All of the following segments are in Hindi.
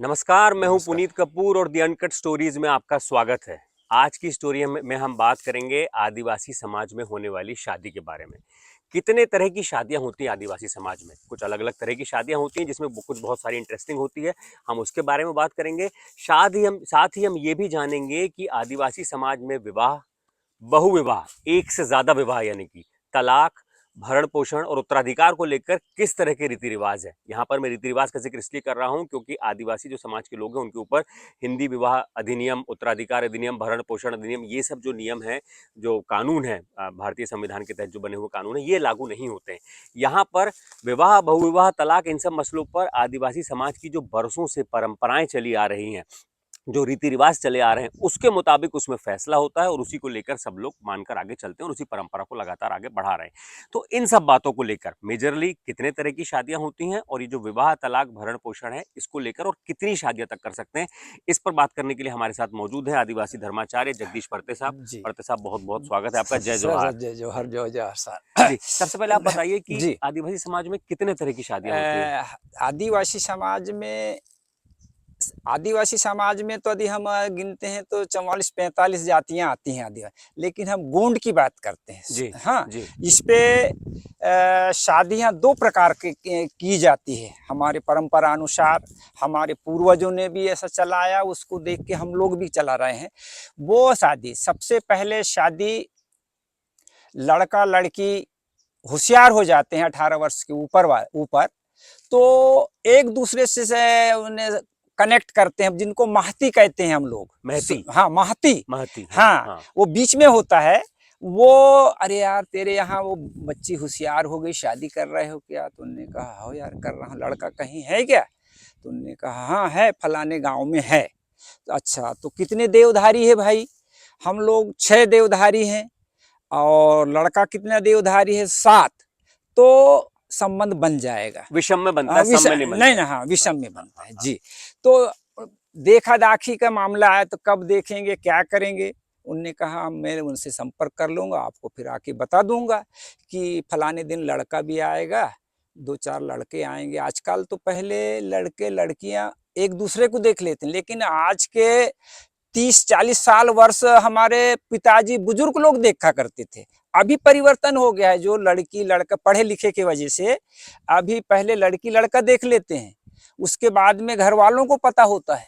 नमस्कार, मैं हूं नमस्कार। पुनीत कपूर और दी अनकट स्टोरीज में आपका स्वागत है। आज की स्टोरी में हम बात करेंगे आदिवासी समाज में होने वाली शादी के बारे में। कितने तरह की शादियां होती हैं आदिवासी समाज में, कुछ अलग अलग तरह की शादियां होती हैं जिसमें कुछ बहुत सारी इंटरेस्टिंग होती है। हम उसके बारे में बात करेंगे। साथ ही हम ये भी जानेंगे कि आदिवासी समाज में विवाह, बहुविवाह, एक से ज्यादा विवाह यानी कि तलाक, भरण पोषण और उत्तराधिकार को लेकर किस तरह के रीति रिवाज है। यहाँ पर मैं रीति रिवाज का जिक्र इसलिए कर रहा हूँ क्योंकि आदिवासी जो समाज के लोग हैं उनके ऊपर हिंदी विवाह अधिनियम, उत्तराधिकार अधिनियम, भरण पोषण अधिनियम, ये सब जो नियम है, जो कानून है, भारतीय संविधान के तहत जो बने हुए कानून है, ये लागू नहीं होते हैं। यहाँ पर विवाह, बहुविवाह, तलाक, इन सब मसलों पर आदिवासी समाज की जो बरसों से परंपराएं चली आ रही हैं, जो रीति रिवाज चले आ रहे हैं, उसके मुताबिक उसमें फैसला होता है और उसी को लेकर सब लोग मानकर आगे चलते हैं और उसी परंपरा को लगातार आगे बढ़ा रहे हैं। तो इन सब बातों को लेकर मेजरली कितने तरह की शादियां होती हैं और ये जो विवाह, तलाक, भरण पोषण है, इसको लेकर और कितनी शादियां तक कर सकते हैं, इस पर बात करने के लिए हमारे साथ मौजूद है आदिवासी धर्माचार्य जगदीश परते साहब। जी। परते साहब, बहुत बहुत स्वागत है आपका। जय सर जोहार। जय जोहर जय जोहर सर। जी, सबसे पहले आप बताइए कि जी। आदिवासी समाज में कितने तरह की शादियां होती हैं। आदिवासी समाज में तो यदि हम गिनते हैं तो 44-45 जातियां आती हैं आदिवासी, लेकिन हम गोंड की बात करते हैं। जी हाँ, जी। इस पे शादियां दो प्रकार की जाती है हमारे परंपरा अनुसार। हमारे पूर्वजों ने भी ऐसा चलाया, उसको देख के हम लोग भी चला रहे हैं। वो शादी, सबसे पहले शादी लड़का लड़की होशियार हो जाते हैं 18 वर्ष के ऊपर तो एक दूसरे से उन्हें कनेक्ट करते हैं, जिनको महती कहते हैं हम लोग। महती। हाँ, महती। महती, हाँ हाँ, हाँ। वो बीच में होता है। वो, अरे यार तेरे यहाँ वो बच्ची होशियार हो गई, शादी कर रहे हो क्या? तो उन्होंने कहा हो यार, कर रहा हूँ। लड़का कहीं है क्या? तो उन्होंने कहा हाँ है, फलाने गांव में है। तो अच्छा, तो कितने देवधारी है भाई? हम लोग 6 देवधारी हैं। और लड़का कितना देवधारी है? 7। तो संबंध बन जाएगा। विषम में बनता है, सम में नहीं बनता नहीं है। ना, हाँ, हाँ विषम में हाँ बनता हाँ है हाँ। जी। तो देखा दाखी का मामला है, तो कब देखेंगे, क्या करेंगे? उनने कहा मैं उनसे संपर्क कर लूंगा, आपको फिर आके बता दूंगा कि फलाने दिन लड़का भी आएगा, 2-4 लड़के आएंगे। आजकल तो पहले लड़के लड़कियां एक दूसरे को देख लेते हैं, लेकिन आज के 30-40 साल वर्ष हमारे पिताजी बुजुर्ग लोग देखा करते थे। अभी परिवर्तन हो गया है, जो लड़की लड़का पढ़े लिखे की वजह से अभी पहले लड़की लड़का देख लेते हैं, उसके बाद में घर वालों को पता होता है।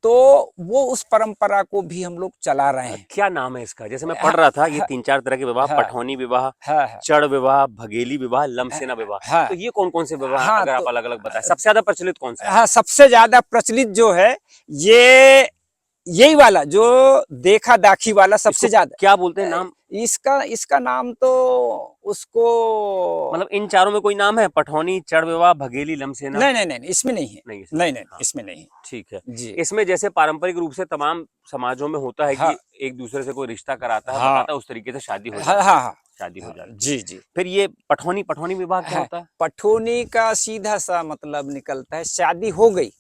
तो वो उस परंपरा को भी हम लोग चला रहे हैं। क्या नाम है इसका? जैसे मैं हाँ पढ़ रहा था, ये हाँ 3-4 तरह के विवाह: हाँ पठौनी विवाह, हाँ चड़ विवाह, भगेली विवाह, लमसेना विवाह। हाँ तो ये कौन कौन से विवाह हैं, हाँ। अगर तो आप अलग अलग बताएं, सबसे ज्यादा प्रचलित कौन सा है? हाँ, सबसे ज्यादा प्रचलित जो है ये यही वाला, जो देखा दाखी वाला इसको सबसे ज्यादा। क्या बोलते हैं नाम? इसका इसका नाम तो उसको, मतलब इन चारों में कोई नाम है? पठौनी, चड़ विवाह, भगेली, लमसेना? नहीं नहीं नहीं, इसमें नहीं है। नहीं, इसमें नहीं नहीं है। नहीं, हाँ, इसमें नहीं है ठीक है। जी। इसमें जैसे पारंपरिक रूप से तमाम समाजों में होता है हाँ कि एक दूसरे से कोई रिश्ता कराता है, हाँ बताता है, उस तरीके से शादी हो हाँ जाती है। हाँ शादी हो हाँ, जाती है। जी जी। फिर ये पठौनी, पठौनी विवाह क्या है, होता है? पठोनी का सीधा सा मतलब निकलता है शादी हो गई,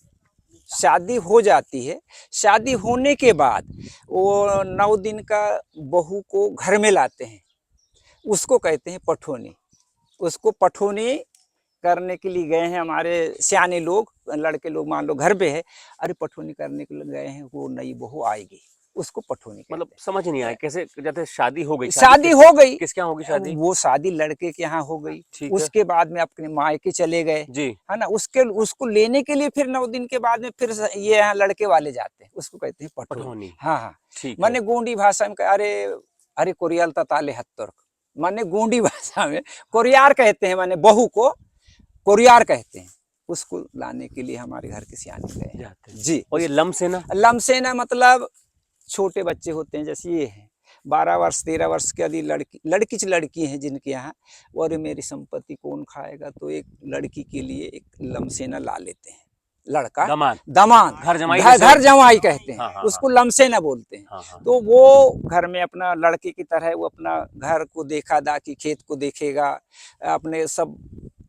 शादी हो जाती है। शादी होने के बाद वो 9 दिन का बहू को घर में लाते हैं, उसको कहते हैं पठोनी। उसको पठोनी करने के लिए गए हैं हमारे सियाने लोग, लड़के लोग मान लो घर पे है, अरे पठोनी करने के लिए गए हैं, वो नई बहू आएगी, उसको पठोनी मतलब कहते समझ नहीं आया हैं। कैसे? जैसे शादी हो गई, शादी शादी हो गई, किसके यहाँ होगी शादी? वो शादी लड़के के यहाँ हो गई। ठीक है। उसके बाद में अपने मायके चले गए, जी। है ना। उसके उसको लेने के लिए फिर 9 दिन के बाद में फिर ये यहाँ लड़के वाले जाते हैं, उसको कहते हैं पठोनी। पठौनी। हाँ हाँ। ठीक है। माने गोंडी भाषा में अरे अरे कोरियाल ताले हत्तर, माने गोंडी भाषा में कोरियार कहते हैं, माने बहू को कोरियार कहते हैं। उसको लाने के लिए हमारे घर के सियाने गए जाते हैं। जी। और ये लमसेना? लमसेना मतलब छोटे बच्चे होते हैं, जैसे ये है 12 वर्ष 13 वर्ष की यदि लड़की हैं जिनके यहाँ, और मेरी संपत्ति कौन खाएगा, तो एक लड़की के लिए एक लमसेना ला लेते हैं। लड़का दामाद। दामाद, घर जमाई घर जमाई कहते हैं। हाँ हाँ उसको लमसेना बोलते हैं। हाँ हाँ। तो वो घर में अपना लड़के की तरह वो अपना घर को देखा दाखी, खेत को देखेगा, अपने सब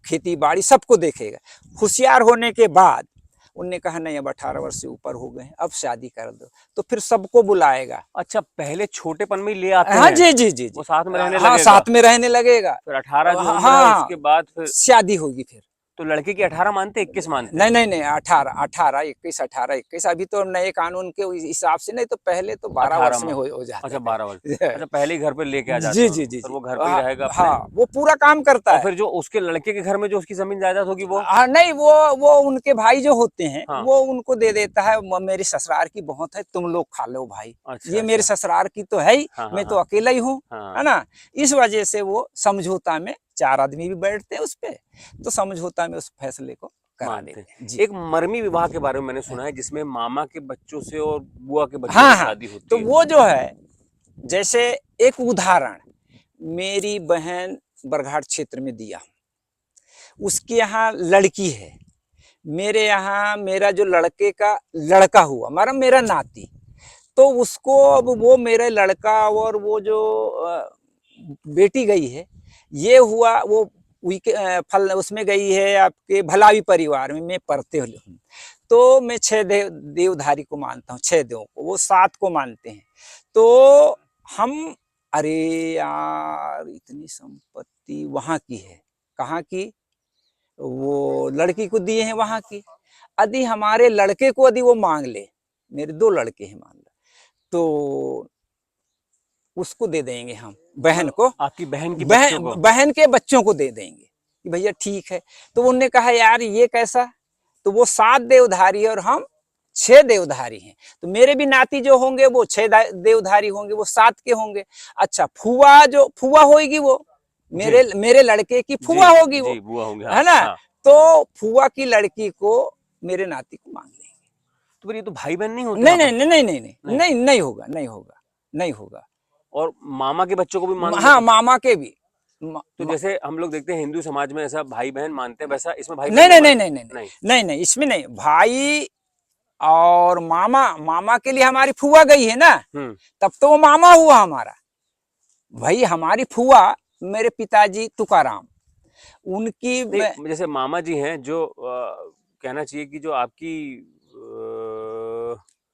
खेती बाड़ी सबको देखेगा। होशियार होने के बाद उनने कहा नहीं, अब 18 वर्ष से ऊपर हो गए हैं, अब शादी कर दो। तो फिर सबको बुलाएगा। अच्छा, पहले छोटेपन में ही ले आते हाँ हैं? जी जी जी जी। वो साथ में रहने हाँ, लगेगा? साथ में रहने लगेगा। फिर 18 जो हाँ उम्र है हाँ, उसके बाद फिर शादी होगी फिर। तो लड़के की 18 मानते, 21 मानते? नहीं नहीं नहीं, 18 18 21 18 21 अभी तो नए कानून के हिसाब से, नहीं तो पहले तो 12 18 वर्ष में हो जाता अच्छा है। 12 वर्ष। अच्छा पहले ही घर पे लेके आ जाते जी हो, जी जी फिर जी, वो घर पे ही रहेगा अपने। हाँ वो पूरा काम करता और है। फिर जो उसके लड़के के घर में जो उसकी जमीन जायदाद होगी वो? हाँ नहीं, वो उनके भाई जो होते हैं हाँ। वो उनको दे देता है, मेरी ससुराल की बहुत है, तुम लोग खा लो भाई, अच्छा ये मेरे अच्छा। ससुराल की तो है ही, हाँ हाँ मैं तो हाँ अकेला ही हूँ, है हाँ। ना। इस वजह से वो समझौता में 4 आदमी भी बैठते हैं उस पे, तो समझौता में उस फैसले को करा मानते देते हैं हैं। जी। एक मरमी विवाह के बारे में मैंने सुना है, जिसमें मामा के बच्चों से और बुआ के बच्चों हाँ की हाँ, शादी होती तो है। वो जो है, जैसे एक उदाहरण, मेरी बहन बरघाट क्षेत्र में दिया, उसके यहाँ लड़की है, मेरे यहाँ मेरा जो लड़के का लड़का हुआ, मेरा नाती, तो उसको अब वो मेरे लड़का और वो जो बेटी गई है, ये हुआ वो फल उसमें गई है आपके भलावी परिवार में, मैं पढ़ते हूँ, तो मैं 6 देवधारी को मानता हूँ, 6 देवों को, वो 7 को मानते हैं। तो हम, अरे यार इतनी संपत्ति वहां की है, कहाँ की, वो लड़की को दिए हैं वहां की, यदि हमारे लड़के को यदि वो मांग ले, मेरे 2 लड़के हैं मान लो, तो उसको दे देंगे हम, बहन मतलब को, आपकी बहन के बच्चों को? बहन के बच्चों को दे देंगे कि भैया ठीक है। तो उन्होंने कहा यार ये कैसा, तो वो 7 देवधारी और हम 6 देवधारी हैं, तो मेरे भी नाती जो होंगे वो 6 देवधारी होंगे, वो 7 के होंगे। अच्छा फुआ, जो फुआ होगी वो जी मेरे लड़के की जी फुआ होगी वो, जी बुआ होंगे, हाँ है ना। हाँ। तो फुआ की लड़की को मेरे नाती को मांग लेंगे। तो फिर ये तो भाई बहन नहीं होते नहीं नहीं आपस नहीं नहीं नहीं नहीं नहीं? नहीं नहीं होगा, नहीं होगा, नहीं होगा। और मामा के बच्चों को भी मांग हाँ लेते? मामा के भी, तो जैसे हम लोग देखते हैं हिंदू समाज में ऐसा भाई बहन मानते हैं, वैसा इसमें भाई बहन नहीं नहीं नहीं नहीं नहीं मानते? नहीं नहीं। नहीं नहीं, इसमें नहीं, भाई और मामा, मामा के लिए हमारी फुआ गई है ना, तब तो वो मामा हुआ हमारा भाई। हमारी फुआ मेरे पिताजी तुकाराम, उनकी नहीं जैसे मामा जी हैं जो कहना चाहिए कि जो आपकी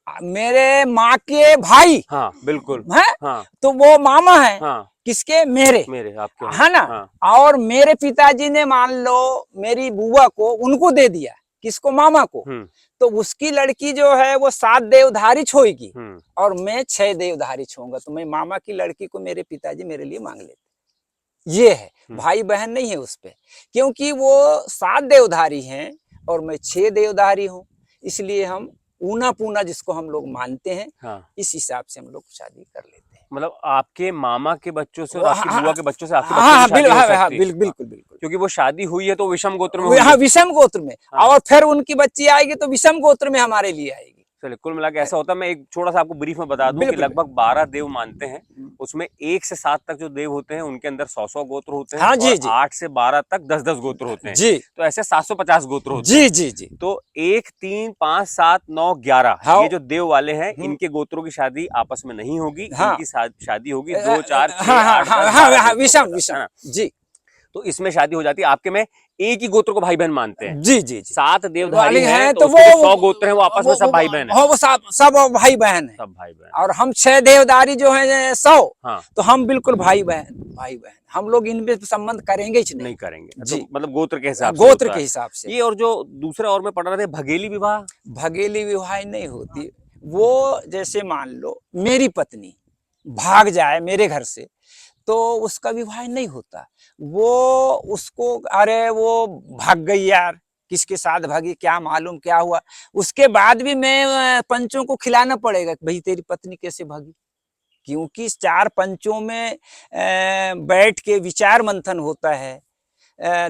मेरे माँ के भाई हाँ बिल्कुल। है, हाँ तो वो मामा है, हाँ किसके, मेरे, मेरे आपके हैं। है ना। हाँ और मेरे पिताजी ने मान लो मेरी बुआ को उनको दे दिया, किसको, मामा को, हम्म तो उसकी लड़की जो है वो 7 देवधारी छोएगी हम्म। और मैं 6 देवधारी छोऊंगा, तो मैं मामा की लड़की को मेरे पिताजी मेरे लिए मांग लेते, ये है। भाई बहन नहीं है उस पे, क्योंकि वो 7 देवधारी हैं और मैं 6 देवधारी हूँ, इसलिए हम ऊना पूना जिसको हम लोग मानते हैं, हाँ इस हिसाब से हम लोग शादी कर लेते हैं। मतलब आपके मामा के बच्चों से और हाँ आपकी हाँ बुआ के बच्चों से आपके हाँ बच्चों की हाँ, शादी हो हाँ, सकती है। हाँ, बिल्कुल बिल्कुल, क्योंकि वो शादी हुई है तो विषम गोत्र में हुई हाँ है। विषम गोत्र में, हाँ और फिर उनकी बच्ची आएगी तो विषम गोत्र में हमारे लिए आएगी। चलिए कुल मिला के ऐसा होता है। मैं एक थोड़ा सा आपको ब्रीफ में बता दूं कि बिल्कुल लगभग 12 देव मानते हैं। उसमें 1 से 7 तक जो देव होते हैं उनके अंदर 100 गोत्र होते हैं हाँ और जी जी 8 से 12 तक 10 गोत्र होते हैं। जी तो ऐसे 750 गोत्र होते जी हैं। जी जी। तो 1 3 5 7 9 11 हाँ ये जो देव वाले हैं इनके गोत्रों की शादी आपस में नहीं होगी। हाँ इनकी शादी होगी 2 4 6 हाँ हाँ 8 हाँ 10 हाँ 12 हाँ, गोत्रों विषम के साथ, है विषम ना। जी तो इसमें शादी हो जाती है। आपके में एक ही गोत्र को भाई बहन मानते हैं। जी जी जी 7 देवधारी वाली हैं हैं, तो तो उसके जो 100 गोत्र हैं वो आपस में सब भाई बहन है। वो सब भाई बहन है, सब भाई बहन। और हम 6 देवदारी जो हैं 100, हाँ तो हम बिल्कुल भाई बहन हम लोग इनमें संबंध करेंगे ही नहीं नहीं। करेंगे जी, तो मतलब गोत्र के हिसाब से गोत्र होता के है हिसाब से। ये। और जो दूसरा और मैं पढ़ रहा था भगेली विवाह। भगेली विवाह नहीं होती, वो जैसे मान लो मेरी पत्नी भाग जाए मेरे घर से, तो उसका विवाह नहीं होता। वो उसको, अरे वो भाग गई यार, किसके साथ भागी क्या मालूम क्या हुआ, उसके बाद भी मैं पंचों को खिलाना पड़ेगा कि भाई तेरी पत्नी कैसे भागी, क्योंकि 4 पंचों में बैठ के विचार मंथन होता है,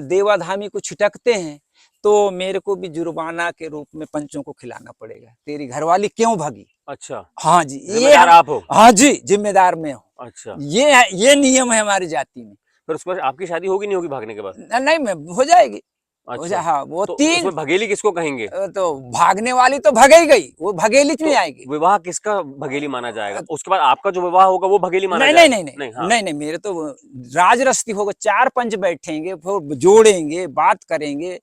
देवाधामी को छिटकते हैं, तो मेरे को भी जुर्माना के रूप में पंचों को खिलाना पड़ेगा, तेरी घरवाली क्यों भागी। अच्छा हाँ जी, ये जिम्मेदार आप हो। हाँ जी जिम्मेदार मैं हूँ। अच्छा ये नियम है हमारी जाति में। फिर उसके बाद आपकी शादी होगी नहीं होगी भागने के बाद? नहीं मैं हो जाएगी, हो अच्छा जा, हाँ वो तो 3, उसमें भगेली किसको कहेंगे? तो भागने वाली तो भगे ही गई, वो भगेली में तो आएगी। विवाह किसका भगेली माना जाएगा? उसके बाद आपका जो विवाह होगा वो भगेली माना नहीं नहीं जाएगा? नहीं नहीं नहीं हाँ नहीं नहीं, मेरे तो राजरस्ती होगा, 4 पंच बैठेंगे, फिर जोड़ेंगे, बात करेंगे,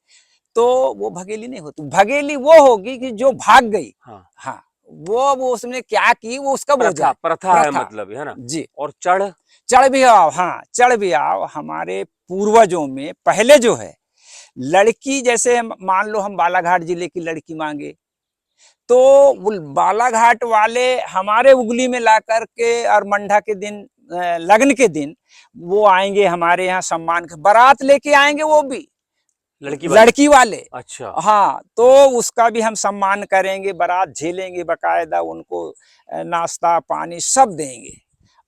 तो वो भगेली नहीं होती। भगेली वो होगी कि जो भाग गई, हाँ हाँ वो उसने क्या की वो उसका बोझा प्रथा है। प्रथा है मतलब है ना। जी, और चढ़ चढ़ भी आओ, हाँ चढ़ भी आओ, हमारे पूर्वजों में पहले जो है लड़की जैसे मान लो हम बालाघाट जिले की लड़की मांगे, तो वो बालाघाट वाले हमारे उगली में ला करके और मंडा के दिन लगन के दिन वो आएंगे हमारे यहाँ सम्मान के बारात लेके आएंगे, वो भी लड़की वाले। अच्छा। हाँ, तो उसका भी हम सम्मान करेंगे, बारात झेलेंगे, बकायदा उनको नाश्ता पानी सब देंगे।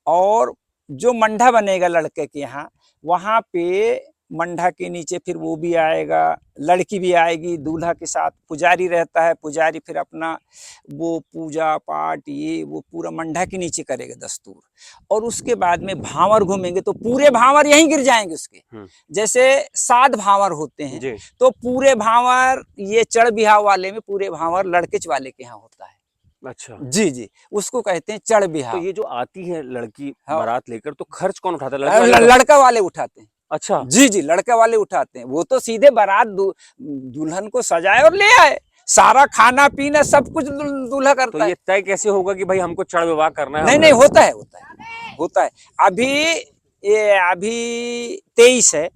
और जो मंडा बनेगा लड़के के यहाँ, वहाँ पे मंडा के नीचे फिर वो भी आएगा, लड़की भी आएगी, दूल्हा के साथ पुजारी रहता है, पुजारी फिर अपना वो पूजा पाठ ये वो पूरा मंडा के नीचे करेगा दस्तूर। और उसके बाद में भांवर घूमेंगे तो पूरे भांवर यहीं गिर जाएंगे उसके। जैसे 7 भांवर होते हैं, तो पूरे भांवर ये चढ़ बिहाव वाले में पूरे भांवर लड़के वाले के यहाँ होता है। अच्छा जी जी, उसको कहते हैं चढ़ बिहाव। तो ये जो आती है लड़की हाँ। बारात लेकर, तो खर्च कौन उठाता है? लड़का वाले उठाते हैं। अच्छा जी जी, लड़का वाले उठाते हैं। वो तो सीधे बारात दुल्हन को सजाए और ले आए, सारा खाना पीना सब कुछ दूल्हा करता है। तो ये तय कैसे होगा कि भाई हमको चढ़ विवाह करना है? नहीं नहीं, होता है। अभी 23 है,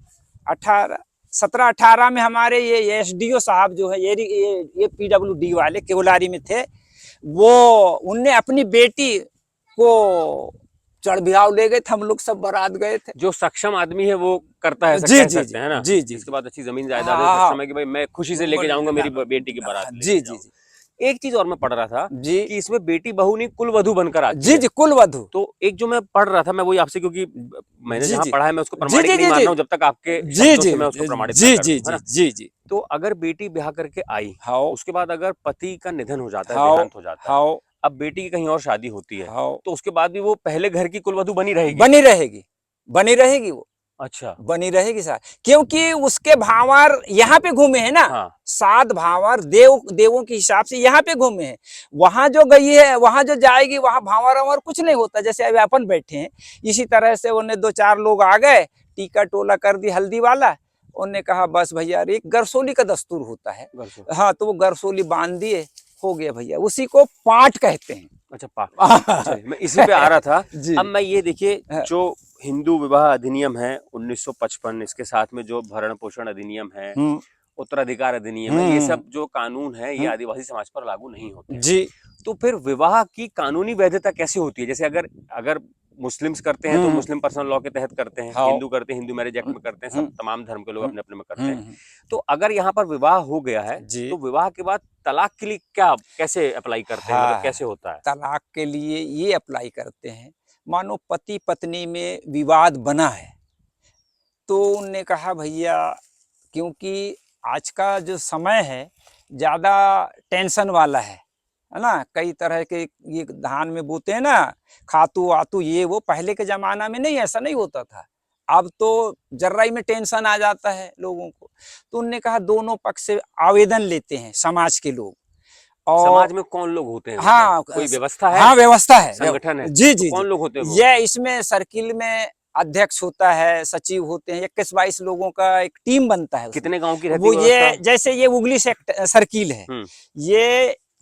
17-18 में हमारे ये SDO साहब जो है, ये PWD वाले केवलारी में थे, वो उनने अपनी बेटी को चढ़ बिहाव ले गए थे, हम लोग सब बारात गए थे। जो सक्षम आदमी है वो करता है, जी कह जी सकते हैं ना। जी जी, इसके बाद अच्छी जमीन जायदाद है, हाँ सक्षम है कि भाई मैं खुशी से लेके जाऊंगा मेरी बेटी की बारात जी लेके जी जाऊंगा। जी एक चीज और मैं पढ़ रहा था जी कि इसमें बेटी बहू नहीं कुल वधू बनकर आती जी है। जी, कुल वधू। तो एक जो मैं पढ़ रहा था, मैं वही आपसे, क्योंकि मैंने जी जहाँ जी पढ़ा है मैं उसको जी प्रमाणिक जी नहीं जी मान जी रहा हूँ जब तक आपके जी शब्दों जी से मैं उसको प्रमाणित ना जी कर जी दूं, है ना। जी जी, तो अगर बेटी ब्याह करके आई, हाँ उसके बाद अगर पति का निधन हो जाता है, हाँ देहांत हो जाता है, हाँ अब बेटी की कहीं और शादी होती है, हाँ, तो उसके बाद भी वो पहले घर की कुलवधू बनी रहेगी? बनी रहेगी वो। अच्छा। बनी रहेगी सर, क्योंकि उसके भांवर यहाँ पे घूमे हैं ना। हाँ। 7 भांवर देवों के हिसाब से यहाँ पे घूमे हैं। वहां जो गई है, वहां जो जाएगी, वहां भांवर वांवर कुछ नहीं होता। जैसे अभी अपन बैठे हैं, इसी तरह से उन्हें 2-4 लोग आ गए, टीका टोला कर दी हल्दी वाला, उन्होंने कहा बस भैया, एक गरसोली का दस्तूर होता है। हाँ, तो वो गरसोली बांध दिए, हो गया भैया, उसी को पाठ कहते हैं। अच्छा, पाठ। चलिए, मैं इसी पे आ रहा था। जी। अब मैं ये देखिए, जो हिंदू विवाह अधिनियम है 1955, इसके साथ में जो भरण पोषण अधिनियम है, उत्तराधिकार अधिनियम है, ये सब जो कानून है ये आदिवासी समाज पर लागू नहीं होते जी। तो फिर विवाह की कानूनी वैधता कैसे होती है? जैसे अगर अगर मुस्लिम्स करते हैं तो मुस्लिम पर्सनल लॉ के तहत करते हैं, हिंदू करते हैं हिंदू मैरिज एक्ट में करते हैं, सब तमाम धर्म के लोग अपने अपने में करते हैं। तो अगर यहाँ पर विवाह हो गया है, तो विवाह के बाद तलाक के लिए कैसे अप्लाई करते हैं? मतलब कैसे होता है? तलाक के लिए ये अप्लाई करते हैं, मानो पति पत्नी में विवाद बना है, तो उनने कहा भैया, क्योंकि आज का जो समय है ज़्यादा टेंशन वाला है ना। कई तरह के ये धान में बोते हैं ना, खातू आतू ये वो, पहले के ज़माना में नहीं, ऐसा नहीं होता था। अब तो जर्रा ही में टेंशन आ जाता है लोगों को। तो उनने कहा दोनों पक्ष से आवेदन लेते हैं समाज के लोग। और समाज में कौन लोग होते हैं? हाँ, मतलब कोई व्यवस्था है? हाँ, व्यवस्था है, संगठन है? जी तो जी कौन जी, लोग होते हैं वो? ये इसमें सर्किल में अध्यक्ष होता है, सचिव होते हैं, 21-22 लोगों का एक टीम बनता है। कितने गांव की रहती वो है ये व्यवस्था? जैसे ये उगली सर्किल है,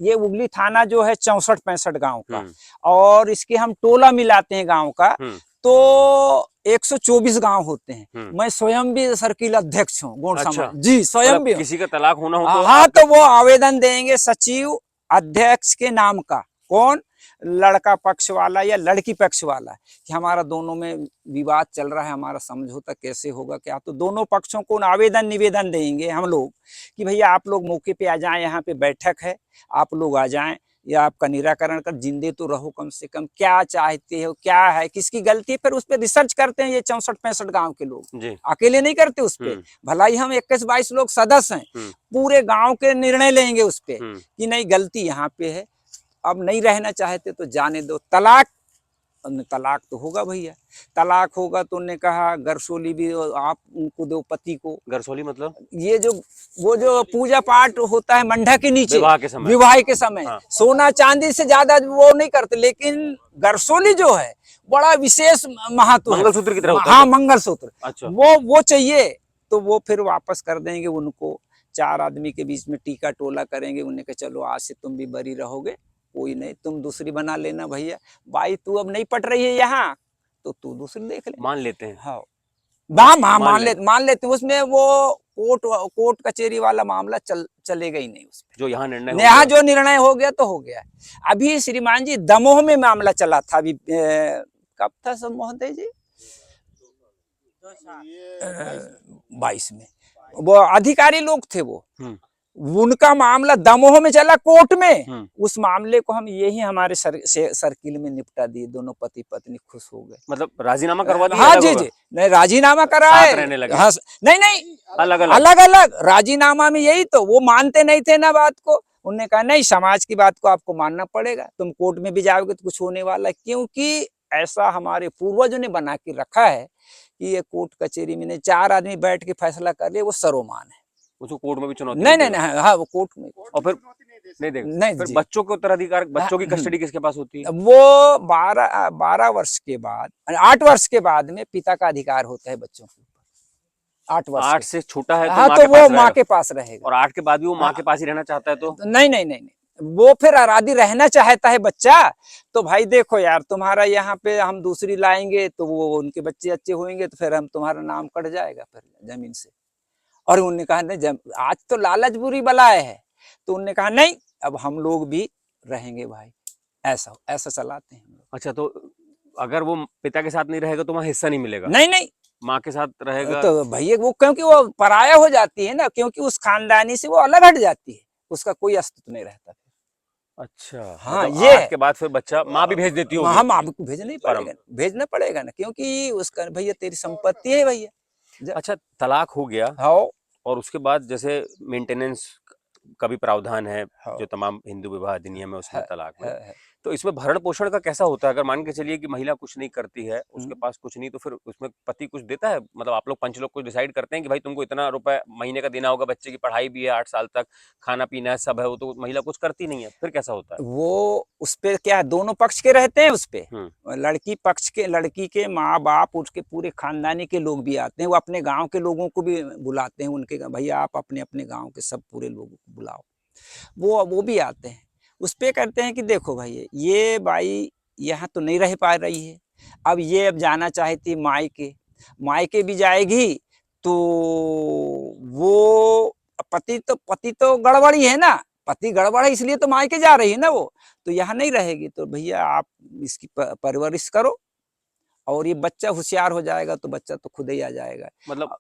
ये उगली थाना जो है 64-65 गांव का, और इसके हम टोला मिलाते हैं गांव का, तो 124 गांव होते हैं। मैं स्वयं भी सर्किल अध्यक्ष हूँ गोंड समाज। जी, स्वयं भी। किसी का तलाक होना हो तो हाँ, तो वो आवेदन देंगे सचिव अध्यक्ष के नाम का, कौन, लड़का पक्ष वाला या लड़की पक्ष वाला, कि हमारा दोनों में विवाद चल रहा है, हमारा समझौता कैसे होगा क्या। तो दोनों पक्षों को आवेदन निवेदन देंगे हम लोग कि भैया आप लोग मौके पे आ जाएं, यहाँ पे बैठक है, आप लोग आ जाएं, या आपका निराकरण कर, जिंदे तो रहो कम से कम, क्या चाहते हो, क्या है, किसकी गलती है, फिर उस पर रिसर्च करते हैं। ये 64-65 गांव के लोग अकेले नहीं करते उस पर, भला ही हम 21-22 लोग सदस्य हैं, पूरे गांव के निर्णय लेंगे उस पर कि नहीं, गलती यहाँ पे है, अब नहीं रहना चाहते तो जाने दो। तलाक तो होगा भैया, तलाक होगा। तो उन्होंने कहा गरसोली भी आप उनको दो, पति को। गरसोली मतलब ये जो वो जो पूजा पाठ होता है मंडा के नीचे विवाह के समय, हाँ। सोना चांदी से ज्यादा वो नहीं करते, लेकिन गरसोली जो है बड़ा विशेष महत्व है, मंगलसूत्र की तरह होता है। हाँ, मंगलसूत्र। अच्छा। वो चाहिए, तो वो फिर वापस कर देंगे उनको। 4 आदमी के बीच में टीका टोला करेंगे, उन्हें कहा चलो आज से तुम भी बरी रहोगे, कोई नहीं, तुम दूसरी बना लेना भैया, भाई तू अब नहीं पट रही है यहाँ, तो तू दूसरी देख ले, मान लेते हैं। हाँ, हाँ मान लेते हैं। उसमें वो कोर्ट कचहरी वाला मामला चलेगा ही नहीं उसमें। जो यहाँ निर्णय हो यहाँ गया। जो निर्णय हो गया तो हो गया। अभी श्रीमान जी दमोह में मामला चला था अभी कब था सब महोदय जी 22 में। वो अधिकारी लोग थे वो, उनका मामला दमोह में चला कोर्ट में। उस मामले को हम यही हमारे सर्किल में निपटा दिए, दोनों पति पत्नी खुश हो गए। मतलब राजीनामा करवा दिया? हाँ जी जी, नहीं राजीनामा करा है, रहने लगे? हाँ, नहीं अलग अलग राजीनामा में यही तो, वो मानते नहीं थे ना बात को। उन्होंने कहा नहीं, समाज की बात को आपको मानना पड़ेगा, तुम कोर्ट में भी जाओगे तो कुछ होने वाला है। क्योंकि ऐसा हमारे पूर्वजों ने बना के रखा है कि ये कोर्ट कचहरी में नहीं, 4 आदमी बैठ के फैसला कर ले वो सर्वमान है। उसको कोर्ट में भी चुनौती नहीं, हाँ वो कोर्ट में। और फिर नहीं देगा। नहीं, फिर बच्चों के उत्तराधिकार, बच्चों की कस्टडी किसके पास होती है? वो 12 वर्ष के बाद, 8 वर्ष के बाद में पिता का अधिकार होता है बच्चों के ऊपर। 8 वर्ष 8 से छोटा है हाँ, तो वो माँ के पास रहेगा। और 8 के बाद भी वो माँ के पास ही रहना चाहता है तो नहीं, वो फिर आराधी रहना चाहता है बच्चा, तो भाई देखो यार, तुम्हारा यहाँ पे हम दूसरी लाएंगे तो वो उनके बच्चे अच्छे होंगे, तो फिर हम तुम्हारा नाम कट जाएगा फिर जमीन से। और उन्होंने कहा नहीं, आज तो लालच बुरी बलाए है, तो उन्होंने कहा नहीं, अब हम लोग भी रहेंगे भाई। ऐसा चलाते हैं हम लोग। अच्छा, तो अगर वो पिता के साथ नहीं रहेगा तो वहाँ हिस्सा नहीं मिलेगा? नहीं, माँ के साथ रहेगा तो भैया वो, क्योंकि वो पराया हो जाती है ना, क्योंकि उस खानदानी से वो अलग हट जाती है, उसका कोई अस्तित्व नहीं रहता। अच्छा, हाँ, मतलब ये 8 के बाद फिर बच्चा माँ भी भेज देती होगी? हाँ, माँ को भेजना पड़ेगा ना, क्योंकि उसका भैया तेरी संपत्ति है भैया। अच्छा, तलाक हो गया हाँ, और उसके बाद जैसे मेंटेनेंस का भी प्रावधान है हाँ, जो तमाम हिंदू विवाह अधिनियम है उसमें, तलाक में। है। तो इसमें भरण पोषण का कैसा होता है? अगर मान के चलिए कि महिला कुछ नहीं करती है, उसके पास कुछ नहीं, तो फिर उसमें पति कुछ देता है? मतलब आप लोग पंच लोग कुछ डिसाइड करते हैं कि भाई तुमको इतना रुपए महीने का देना होगा, बच्चे की पढ़ाई भी है 8 साल तक, खाना पीना है, सब है, वो तो महिला कुछ करती नहीं है, फिर कैसा होता है? वो उस पे क्या दोनों पक्ष के रहते हैं, उस पे लड़की पक्ष के, लड़की के माँ बाप, उसके पूरे खानदानी के लोग भी आते हैं, वो अपने गांव के लोगों को भी बुलाते हैं, उनके भैया आप अपने अपने गांव के सब पूरे लोगों को बुलाओ, वो भी आते हैं। उस पे कहते हैं कि देखो भाई, ये बाई यहाँ तो नहीं रह पा रही है, अब ये अब जाना चाहती मायके भी जाएगी, तो वो पति तो गड़बड़ी है ना, पति गड़बड़ है, इसलिए तो मायके जा रही है ना वो, तो यहाँ नहीं रहेगी, तो भैया आप इसकी परवरिश करो, और ये बच्चा होशियार हो जाएगा तो बच्चा तो खुद ही आ जाएगा। मतलब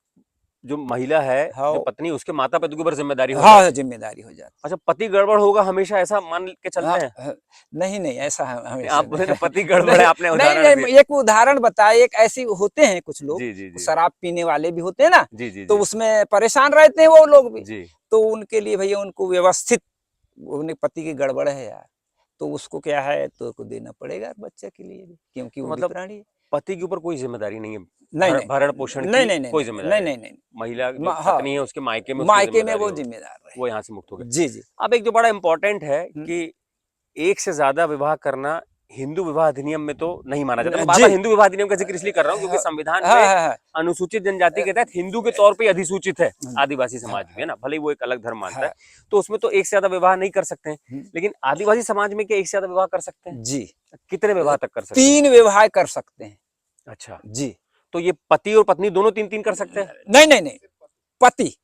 जो महिला है, हाँ, जो पत्नी, उसके माता पिता के ऊपर जिम्मेदारी हो हाँ, जाती है। जिम्मेदारी हो जाती। अच्छा, पति गड़बड़ होगा हमेशा ऐसा मान के चलते हैं? नहीं, ऐसा हमेशा आप बोले ना पति गड़बड़ नहीं, है, आपने उदाहरण नहीं, एक उदाहरण बताया, एक ऐसी होते हैं कुछ लोग, जी, शराब पीने वाले भी होते हैं ना, जी, तो उसमें परेशान रहते हैं वो लोग भी, जी। तो उनके लिए भैया उनको व्यवस्थित, उन्हें पति की गड़बड़ है यार, तो उसको क्या है, तो देना पड़ेगा बच्चे के लिए भी, क्योंकि तो वो भी मतलब प्राणी है। पति के ऊपर कोई जिम्मेदारी नहीं है? नहीं, भरण पोषण की कोई जिम्मेदारी नहीं, महिला जो हाँ, पत्नी है उसके मायके में मायके में वो जिम्मेदार रहे, वो यहाँ से मुक्त हो गए। जी। अब एक जो बड़ा इंपॉर्टेंट है कि एक से ज्यादा विवाह करना हिंदू विवाह अधिनियम में तो नहीं माना जाता। मैं बार-बार हिंदू विवाह अधिनियम का जिक्र इसलिए कर रहा हूँ क्योंकि संविधान में अनुसूचित जनजाति के तहत हिंदू के तौर पे अधिसूचित है आदिवासी समाज भी, है ना, भले ही वो एक अलग धर्म मानता है, तो उसमें तो एक से ज्यादा विवाह नहीं कर सकते हैं, लेकिन आदिवासी समाज में क्या एक से ज्यादा विवाह कर सकते हैं? जी। कितने विवाह तक कर सकते हैं? 3 विवाह कर सकते हैं। अच्छा जी। तो ये पति और पत्नी दोनों 3-3 कर सकते हैं? नहीं, पति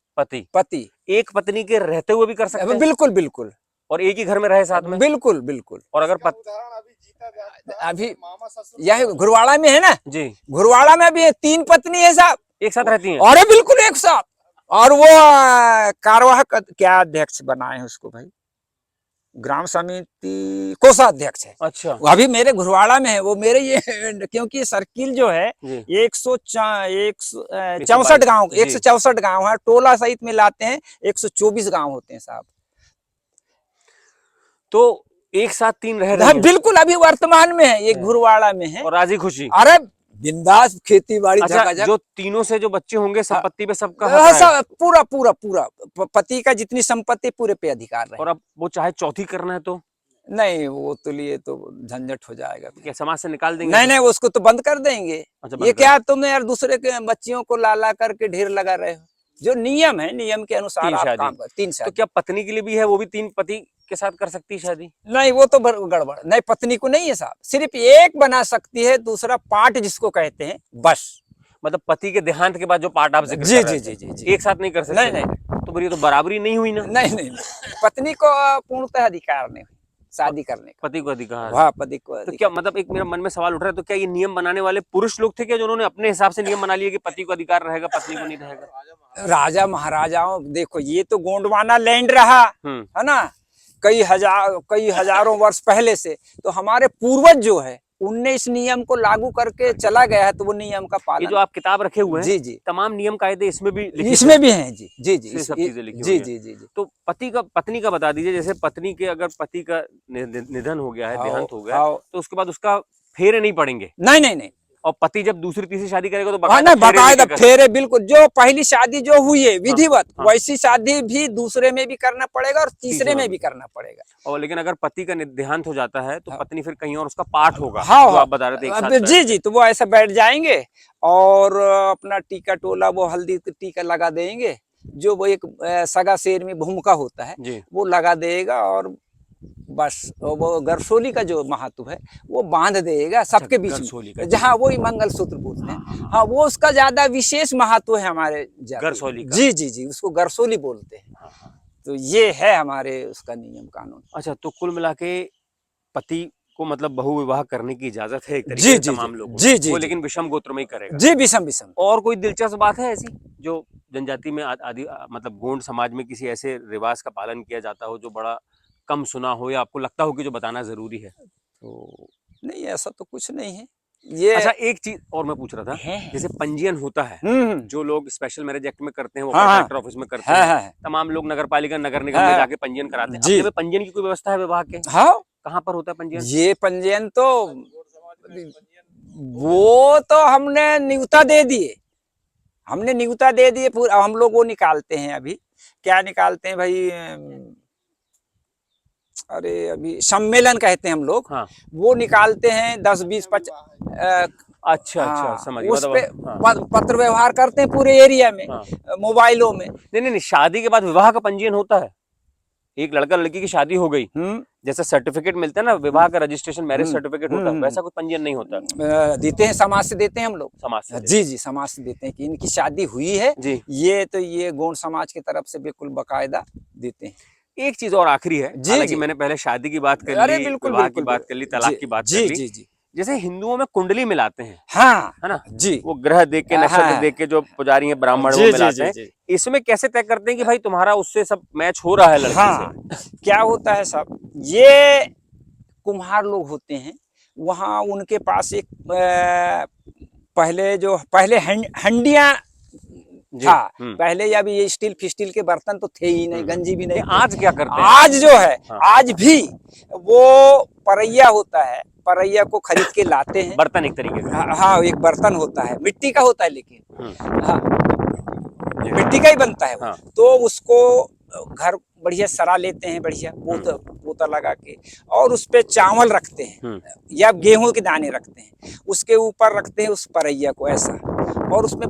एक पत्नी के रहते हुए भी कर सकते हैं? बिल्कुल। और एक ही घर में रहे साथ में? बिल्कुल। और अगर अभी यह घुरवाड़ा में है ना जी, घुरवाड़ा में भी 3 पत्नी है साहब, एक साथ रहती हैं? अरे बिल्कुल एक साथ, और वो कार्यवाहक क्या अध्यक्ष बनाए हैं उसको भाई, ग्राम समिति कोषाध्यक्ष है। अच्छा, अभी मेरे घुरवाड़ा में है वो, मेरे ये क्योंकि सर्किल जो है 164 गांव है, टोला सहित में लाते हैं 124 गांव होते हैं साहब, तो एक साथ 3 रह रहे हैं? बिल्कुल, अभी वर्तमान में है, ये घुरवाड़ा में है, और राजी खुशी? अरे बिंदास, खेती बाड़ी। अच्छा, जो तीनों से जो बच्चे होंगे संपत्ति पे सबका हक है? पूरा पति का जितनी संपत्ति पूरे पे अधिकार है। और अब वो चाहे चौथी करना है तो? नहीं, वो तो लिए तो झंझट हो जाएगा, क्या समाज से निकाल देंगे? नहीं, उसको तो बंद कर देंगे। अच्छा, ये क्या तुमने यार दूसरे के बच्चियों को ला करके ढेर लगा रहे हो, जो नियम है, नियम के अनुसार आप काम कर। 3 शादी। तो क्या पत्नी के लिए भी है, वो भी 3 पति के साथ कर सकती है शादी? नहीं, वो तो गड़बड़, नहीं पत्नी को नहीं है साहब, सिर्फ एक बना सकती है, दूसरा पार्ट जिसको कहते हैं, बस। मतलब पति के देहांत के बाद जो पार्ट आप जिक्र जी कर रहे जी थे, जी जी जी एक साथ नहीं कर सकते? नहीं नहीं तो फिर ये तो बराबरी नहीं हुई ना। नहीं नहीं पत्नी को पूर्णतः अधिकार नहीं शादी करने का। पति को अधिकार। वाह, पति को तो क्या अधिकार। मतलब एक मेरा मन में सवाल उठ रहा है, तो क्या ये नियम बनाने वाले पुरुष लोग थे क्या, जो उन्होंने अपने हिसाब से नियम बना लिए कि पति को अधिकार रहेगा पत्नी को नहीं रहेगा? राजा महाराजाओं, देखो ये तो गोंडवाना लैंड रहा है ना, कई हजारों वर्ष पहले से। तो हमारे पूर्वज जो है उनने इस नियम को लागू करके चला गया है, तो वो नियम का ये पालन। जो आप किताब रखे हुए हैं, जी जी, तमाम नियम कायदे इसमें भी लिखित इसमें भी हैं जी जी जी, ये सब चीजें लिखी जी हुई जी हैं। जी जी। तो पत्नी का बता दीजिए, जैसे पत्नी के अगर पति का निधन हो गया है, हाँ देहांत हो गया, हाँ, तो उसके बाद उसका फेरे नहीं पड़ेंगे? नहीं नहीं नहीं, और पति जब दूसरी तीसरी शादी करेगा तो हाँ बकायदा ना, फेरे बाकायदा लेके फेरे, बिल्कुल जो पहली शादी जो हुई है विधिवत, हाँ। वैसी शादी भी दूसरे में भी करना पड़ेगा और तीसरे में भी करना पड़ेगा। और लेकिन अगर पति का देहांत हो जाता है तो हाँ। पत्नी फिर कहीं और उसका पाठ होगा, हाँ जो हाँ, आप बता रहे थे, एक साथ जी बैठ जी, के। तो वो ऐसा बैठ जाएंगे और अपना टीका टोला, वो हल्दी का टीका लगा देंगे, जो वो एक सगा शेर में भूमिका होता है जी। वो लगा देगा, और बस वो गरसोली का जो महत्व है वो बांध देगा सबके बीच गरसोली का, में, जहाँ वो ही मंगलसूत्र बोलते हैं। हाँ, वो उसका ज्यादा विशेष महत्व है हमारे जाति में। गरसोली का। जी जी जी, उसको गरसोली बोलते हैं। तो ये है हमारे उसका नियम कानून। अच्छा, तो कुल मिला के पति को मतलब बहु विवाह करने की इजाजत है एक तरीके जी से जी तमाम जी लोगों जी को, जी वो जी लेकिन विषम गोत्र में ही करेगा। जी, विषम विषम। और कोई दिलचस्प बात है ऐसी जो जनजाति में आदि मतलब गोंड समाज में किसी ऐसे रिवाज का पालन किया जाता हो जो बड़ा कम सुना हो, या आपको लगता हो कि जो बताना जरूरी है? तो नहीं, ऐसा तो कुछ नहीं है ये। अच्छा, एक चीज और मैं पूछ रहा था, जैसे पंजीयन होता है, जो लोग स्पेशल मैरिज एक्ट में करते हैं वो हाँ हाँ कलेक्टर ऑफिस में करते हैं, तमाम लोग नगर पालिका नगर निगम में हाँ जाके पंजीयन कराते हैं। जी, अपने में पंजीयन की कोई व्यवस्था है विवाह के? हाँ, कहाँ पर होता है पंजीयन? ये पंजीयन तो वो तो हमने न्योता दे दिए, हमने न्योता दे दिए पूरा। हम लोग वो निकालते हैं अभी, क्या निकालते हैं भाई, अरे अभी सम्मेलन कहते हैं हम लोग। हाँ। वो निकालते हैं 10 20 50। अच्छा अच्छा, हाँ, समझ गया, उस पे मतलब हाँ। पत्र व्यवहार करते हैं पूरे एरिया में, हाँ। मोबाइलों में। नहीं नहीं नहीं, शादी के बाद विवाह का पंजीयन होता है। एक लड़का लड़की की शादी हो गई, जैसे सर्टिफिकेट मिलता है ना विवाह का, रजिस्ट्रेशन मैरिज सर्टिफिकेट होता है, वैसा कोई पंजीयन नहीं होता? देते हैं, समाज से देते हैं हम लोग। समाज से? जी जी, समाज से देते हैं कि इनकी शादी हुई है जी। ये गोंड समाज की तरफ से बिल्कुल बकायदा देते हैं। एक चीज और आखिरी है, जी हालांकि जी, मैंने पहले शादी की बात कर अरे ली, बिल्कुल विवाह की बिल्कुल बात कर ली, तलाक की बात कर जी ली। जी जी, जैसे हिंदुओं में कुंडली मिलाते हैं, हाँ है ना, जी, वो ग्रह देख के, नक्षत्र हाँ, देख के, जो पुजारी हैं ब्राह्मण वो जी जी मिलाते जी हैं। जी, इसमें कैसे तय करते हैं कि भाई तुम्हारा उससे सब मैच हो रहा है लड़की हाँ, से? क्या होता है साहब, ये कुम्हार लोग होते हैं वहाँ, उनके पास एक पहले हंडिया जी। था पहले, या भी ये स्टील फिस्टील के बर्तन तो थे ही नहीं, गंजी भी नहीं थे। आज क्या करते हैं? आज जो है, हाँ। आज भी वो परैया होता है, परैया को खरीद के लाते हैं। बर्तन एक तरीके का? हाँ, एक बर्तन होता है, मिट्टी का होता है, लेकिन हाँ, मिट्टी का ही बनता है। हाँ। तो उसको घर बढ़िया सरा लेते हैं, बढ़िया पोता लगा के, और उस पे चावल रखते हैं या गेहूं के दाने रखते हैं, उसके ऊपर रखते हैं उस परैया को ऐसा, और उसमें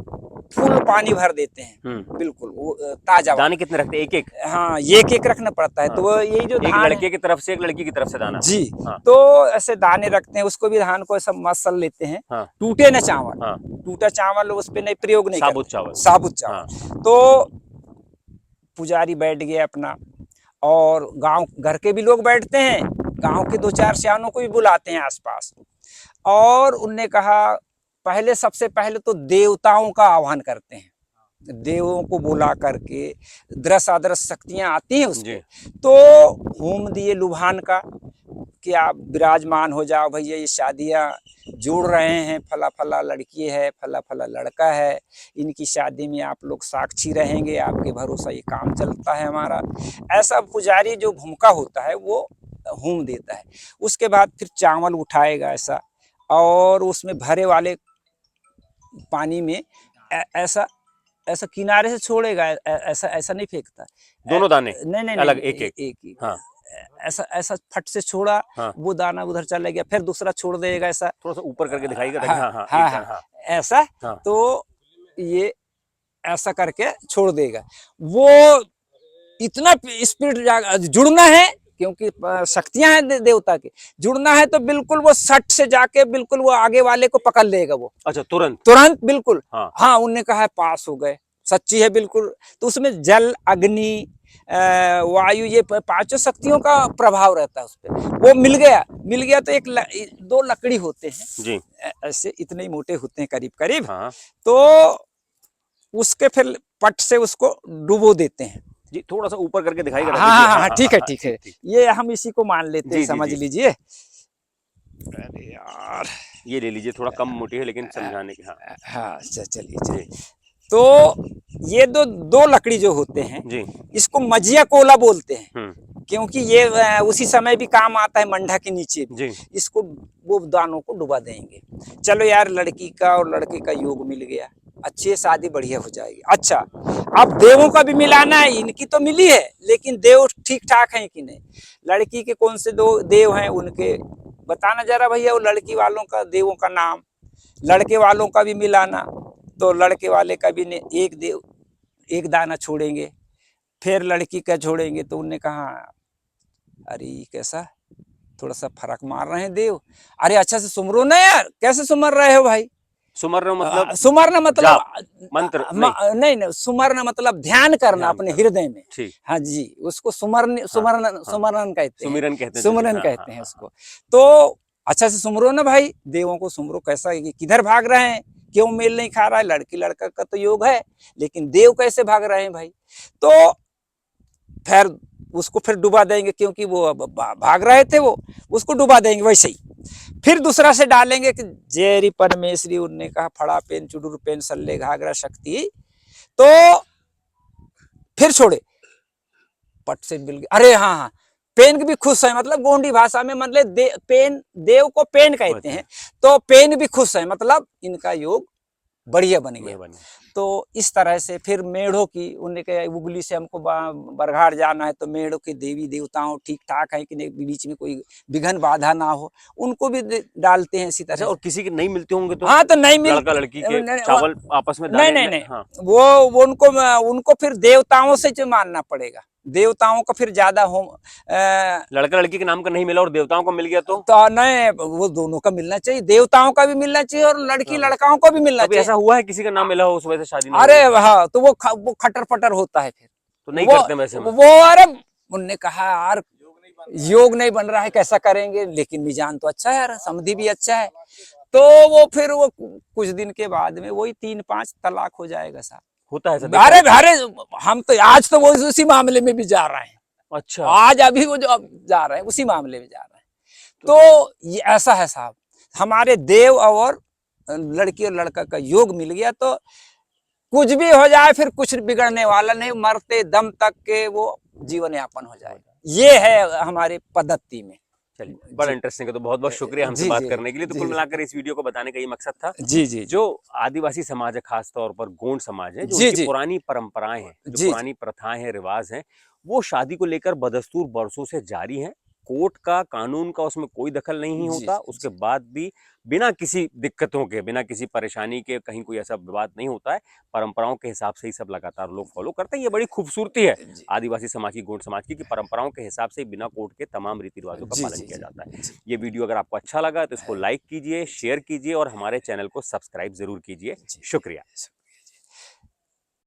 फुल पानी भर देते हैं, बिल्कुल वो ताजा। दाने कितने रखते हैं? एक एक? हाँ, एक एक रखना पड़ता है। तो वो यही जो एक धान लड़के की तरफ से, एक लड़की की तरफ से दाना? जी, हाँ। तो ऐसे दाने रखते हैं, उसको भी धान को ऐसा मसल लेते हैं। हाँ। टूटे न चावल, हाँ। टूटा चावल उस पे नहीं प्रयोग नहीं, साबुत चावल, साबुत चावल। हाँ। तो पुजारी बैठ गए अपना, और गांव घर के भी लोग बैठते हैं, गांव के 2-4 सियानों को भी बुलाते हैं आसपास, और उनने कहा पहले, सबसे पहले तो देवताओं का आह्वान करते हैं, देवों को बुला करके, दृश्य अदृश्य शक्तियां आती हैं उसको, तो होम दिए लुभान का कि आप विराजमान हो जाओ भैया, ये शादियां जोड़ रहे हैं, फला फला लड़की है, फला फला लड़का है, इनकी शादी में आप लोग साक्षी रहेंगे, आपके भरोसा ये काम चलता है हमारा। ऐसा पुजारी जो भूमिका होता है वो होम देता है। उसके बाद फिर चावल उठाएगा ऐसा, और उसमें भरे वाले पानी में ऐसा ऐसा किनारे से छोड़ेगा, ऐसा ऐसा नहीं फेंकता, दोनों दाने नहीं नहीं अलग, नहीं, एक एक? एक हाँ। ऐसा ऐसा फट से छोड़ा, हाँ। वो दाना उधर चला गया, फिर दूसरा छोड़ देगा ऐसा, थोड़ा सा ऊपर करके दिखाइएगा। हाँ हाँ हाँ, हाँ, हाँ, हाँ, ऐसा। हाँ। तो ये ऐसा करके छोड़ देगा। वो इतना स्पीड जुड़ना है क्योंकि शक्तियां हैं देवता की। जुड़ना है तो बिल्कुल वो सट से जाके बिल्कुल वो आगे वाले को पकड़ लेगा वो। अच्छा, तुरंत तुरंत बिल्कुल। हाँ। हाँ, उनने कहा है पास हो गए, सच्ची है बिल्कुल। तो उसमें जल, अग्नि, वायु, ये पांचों शक्तियों का प्रभाव रहता है उस पर। वो मिल गया तो दो लकड़ी होते हैं जी। ऐसे, इतने ही मोटे होते हैं करीब करीब। हाँ तो उसके फिर पट से उसको डुबो देते हैं। जी, थोड़ा सा ऊपर करके दिखाई हाँ करा दीजिए। हाँ हाँ, ठीक है ठीक है, ठीक। ये हम इसी को मान लेते हैं, जी जी समझ जी, लीजिए। अरे यार, ये ले लीजिए, थोड़ा कम मोटी है लेकिन समझाने की। हाँ हाँ चलिए जी चलिए। तो ये दो लकड़ी जो होते हैं, जी। इसको मजिया कोला बोलते हैं, हम्म। क्योंकि ये उसी समय भी काम आता है, मंडा के नीचे भी। जी। इसको वो दानों को डुबा देंगे। चलो यार, लड़की का और लड़के का योग मिल गया, अच्छी शादी बढ़िया हो जाएगी। अच्छा, अब देवों का भी मिलाना है, इनकी तो मिली है लेकिन देव ठीक ठाक हैं कि नहीं। लड़की के कौन से दो देव हैं उनके बताना जरा भैया, वो लड़की वालों का देवों का नाम। लड़के वालों का भी मिलाना, तो लड़के वाले का भी एक देव, एक दाना छोड़ेंगे, फिर लड़की का छोड़ेंगे। तो उनने कहा अरे कैसा, थोड़ा सा फर्क मार रहे हैं देव। अरे अच्छा से सुमरो ना यार, कैसे सुमर रहे हो भाई? सुमरना मतलब सुमरना मतलब मंत्र नहीं? नहीं, सुमरना मतलब ध्यान करना अपने हृदय में। ठीक। हाँ जी, उसको सुमरन सुमरन सुमरन कहते हैं, सुमिरन कहते हैं, सुमरन हाँ, कहते हाँ, हैं हाँ, उसको। तो अच्छा से सुमरो ना भाई, देवों को सुमरो। कैसा है, किधर भाग रहे हैं, क्यों मेल नहीं खा रहा है? लड़की लड़का का तो योग है, लेकिन देव कैसे भाग रहे हैं भाई? तो फिर उसको फिर डुबा देंगे, क्योंकि वो अब भाग रहे थे, वो उसको डुबा देंगे वैसे ही। फिर दूसरा से डालेंगे कि जेरी परमेश्वरी, उनने कहा फड़ा पेन चुडुर पेन सल्ले घाघरा शक्ति। तो फिर छोड़े, पट से मिल गया। अरे हाँ हाँ, पेन भी खुश है, मतलब गोंडी भाषा में मतलब पेन, देव को पेन कहते हैं। तो पेन भी खुश है, मतलब इनका योग बढ़िया बन गया। तो इस तरह से फिर मेढ़ों की, उन्हें कहा उगली से हमको बरघाट जाना है, तो मेढ़ों के देवी देवताओं ठीक ठाक है कि नहीं, बीच में कोई विघ्न बाधा ना हो, उनको भी डालते हैं इसी तरह। अच्छा, और किसी के नहीं मिलते होंगे तो? हाँ, तो नहीं मिल, लड़का लड़की के चावल आपस में नहीं दाने नहीं, हाँ। वो उनको फिर देवताओं से जो मानना पड़ेगा, देवताओं का फिर ज्यादा हो। लड़का लड़की के नाम का नहीं मिला और देवताओं को मिल गया तो नहीं, वो दोनों का मिलना चाहिए, देवताओं का भी मिलना चाहिए और लड़की लड़काओं को भी मिलना चाहिए। ऐसा हुआ है किसी का नाम मिला हो उस वजह से शादी? अरे हाँ, तो वो खटर पटर होता है फिर, तो नहीं करते वैसे में? वो अरे उनने कहा यार योग नहीं बन रहा है, कैसा करेंगे, लेकिन मिजान तो अच्छा है यार, समधी भी अच्छा है। तो वो फिर वो कुछ दिन के बाद में वही 3-5 तलाक हो जाएगा साहब। होता है? अरे अरे, हम तो आज तो वो उसी मामले में भी जा रहे हैं। अच्छा, आज अभी वो जो अब जा रहे हैं उसी मामले में जा रहे हैं। तो ये ऐसा है साहब, हमारे देव और लड़की और लड़का का योग मिल गया तो कुछ भी हो जाए फिर कुछ बिगड़ने वाला नहीं, मरते दम तक के वो जीवन यापन हो जाएगा। ये है हमारी पद्धति में। चलिए, बड़ा इंटरेस्टिंग है। तो बहुत बहुत शुक्रिया हमसे बात करने के लिए। तो कुल मिलाकर इस वीडियो को बताने का ये मकसद था। जी, जो आदिवासी समाज है, खास तौर पर गोंड समाज है, जो जी, उनकी जी, पुरानी परंपराएं हैं, जो जी, पुरानी प्रथाएं हैं, रिवाज हैं, वो शादी को लेकर बदस्तूर बरसों से जारी हैं। कोर्ट का, कानून का उसमें कोई दखल नहीं होता। उसके बाद भी बिना किसी दिक्कतों के, बिना किसी परेशानी के कहीं कोई ऐसा विवाद नहीं होता है। परंपराओं के हिसाब से ही सब लगातार लोग फॉलो करते हैं। ये बड़ी खूबसूरती है आदिवासी समाज की, गोंड समाज की, कि परंपराओं के हिसाब से बिना कोर्ट के तमाम रीति रिवाजों का पालन किया जाता है। ये वीडियो अगर आपको अच्छा लगा तो इसको लाइक कीजिए, शेयर कीजिए और हमारे चैनल को सब्सक्राइब जरूर कीजिए। शुक्रिया।